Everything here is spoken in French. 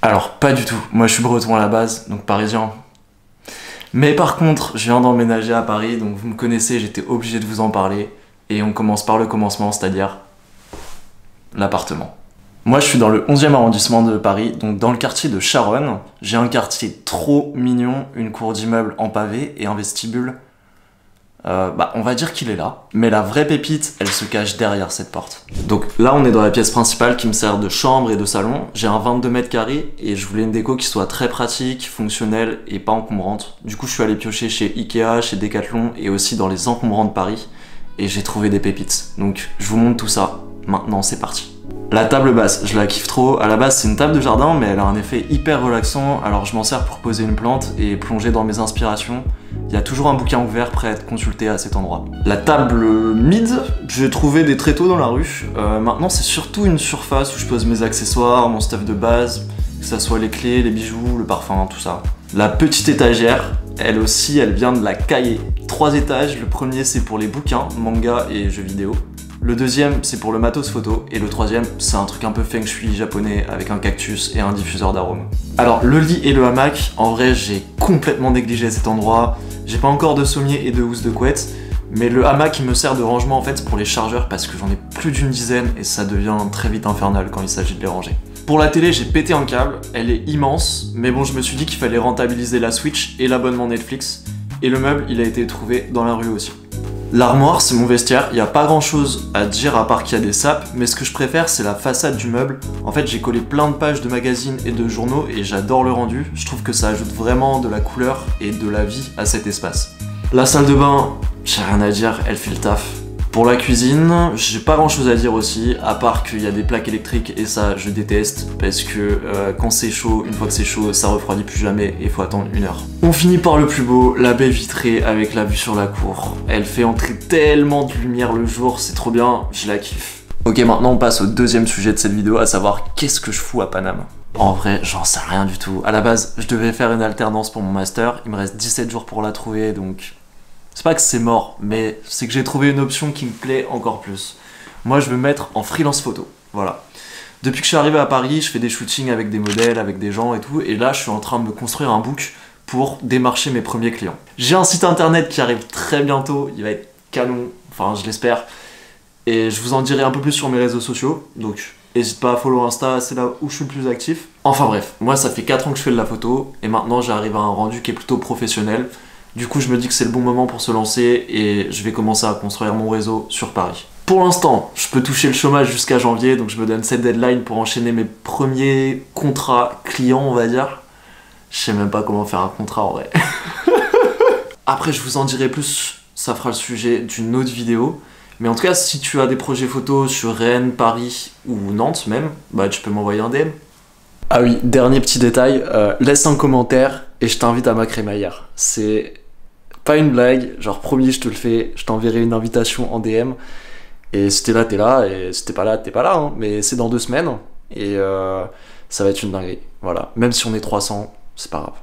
Alors, pas du tout. Moi, je suis breton à la base, donc parisien. Mais par contre, je viens d'emménager à Paris, donc vous me connaissez, j'étais obligé de vous en parler. Et on commence par le commencement, c'est-à-dire l'appartement. Moi, je suis dans le 11e arrondissement de Paris, donc dans le quartier de Charonne. J'ai un quartier trop mignon, une cour d'immeuble en pavé et un vestibule. On va dire qu'il est là. Mais la vraie pépite, elle se cache derrière cette porte. Donc là, on est dans la pièce principale qui me sert de chambre et de salon. J'ai un 22 mètres carrés et je voulais une déco qui soit très pratique, fonctionnelle et pas encombrante. Du coup, je suis allé piocher chez Ikea, chez Decathlon et aussi dans les encombrants de Paris. Et j'ai trouvé des pépites. Donc je vous montre tout ça. Maintenant, c'est parti. La table basse, je la kiffe trop. À la base, c'est une table de jardin, mais elle a un effet hyper relaxant. Alors je m'en sers pour poser une plante et plonger dans mes inspirations. Il y a toujours un bouquin ouvert prêt à être consulté à cet endroit. La table mid, j'ai trouvé des tréteaux dans la rue. Maintenant, c'est surtout une surface où je pose mes accessoires, mon stuff de base, que ça soit les clés, les bijoux, le parfum, tout ça. La petite étagère, elle aussi, elle vient de la Cahier. 3 étages, le premier c'est pour les bouquins, manga et jeux vidéo. Le deuxième, c'est pour le matos photo, et le troisième, c'est un truc un peu feng shui japonais avec un cactus et un diffuseur d'arômes. Alors, le lit et le hamac, en vrai, j'ai complètement négligé cet endroit. J'ai pas encore de sommier et de housse de couette, mais le hamac, il me sert de rangement en fait pour les chargeurs parce que j'en ai plus d'une dizaine et ça devient très vite infernal quand il s'agit de les ranger. Pour la télé, j'ai pété un câble, elle est immense, mais bon, je me suis dit qu'il fallait rentabiliser la Switch et l'abonnement Netflix, et le meuble, il a été trouvé dans la rue aussi. L'armoire, c'est mon vestiaire, il n'y a pas grand chose à dire à part qu'il y a des sapes, mais ce que je préfère, c'est la façade du meuble. En fait, j'ai collé plein de pages de magazines et de journaux et j'adore le rendu. Je trouve que ça ajoute vraiment de la couleur et de la vie à cet espace. La salle de bain, j'ai rien à dire, elle fait le taf. Pour la cuisine, j'ai pas grand chose à dire aussi, à part qu'il y a des plaques électriques et ça je déteste parce que quand c'est chaud, une fois que c'est chaud, ça refroidit plus jamais et il faut attendre 1 heure. On finit par le plus beau, la baie vitrée avec la vue sur la cour. Elle fait entrer tellement de lumière le jour, c'est trop bien, je la kiffe. Ok, maintenant on passe au deuxième sujet de cette vidéo, à savoir qu'est-ce que je fous à Paname. En vrai, j'en sais rien du tout. À la base, je devais faire une alternance pour mon master, il me reste 17 jours pour la trouver donc... C'est pas que c'est mort, mais c'est que j'ai trouvé une option qui me plaît encore plus. Moi, je veux me mettre en freelance photo, voilà. Depuis que je suis arrivé à Paris, je fais des shootings avec des modèles, avec des gens et tout, et là, je suis en train de me construire un book pour démarcher mes premiers clients. J'ai un site internet qui arrive très bientôt, il va être canon, enfin, je l'espère, et je vous en dirai un peu plus sur mes réseaux sociaux, donc n'hésite pas à follow Insta, c'est là où je suis le plus actif. Enfin bref, moi, ça fait 4 ans que je fais de la photo, et maintenant, j'arrive à un rendu qui est plutôt professionnel. Du coup, je me dis que c'est le bon moment pour se lancer et je vais commencer à construire mon réseau sur Paris. Pour l'instant, je peux toucher le chômage jusqu'à janvier, donc je me donne cette deadline pour enchaîner mes premiers contrats clients, on va dire. Je sais même pas comment faire un contrat en vrai. Après, je vous en dirai plus, ça fera le sujet d'une autre vidéo. Mais en tout cas, si tu as des projets photos sur Rennes, Paris ou Nantes même, bah tu peux m'envoyer un DM. Ah oui, dernier petit détail, laisse un commentaire et je t'invite à ma crémaillère. C'est... pas une blague, genre promis je te le fais, je t'enverrai une invitation en DM. Et si t'es là, t'es là, et si t'es pas là, t'es pas là, hein. Mais c'est dans 2 semaines, et ça va être une dinguerie, voilà. Même si on est 300, c'est pas grave.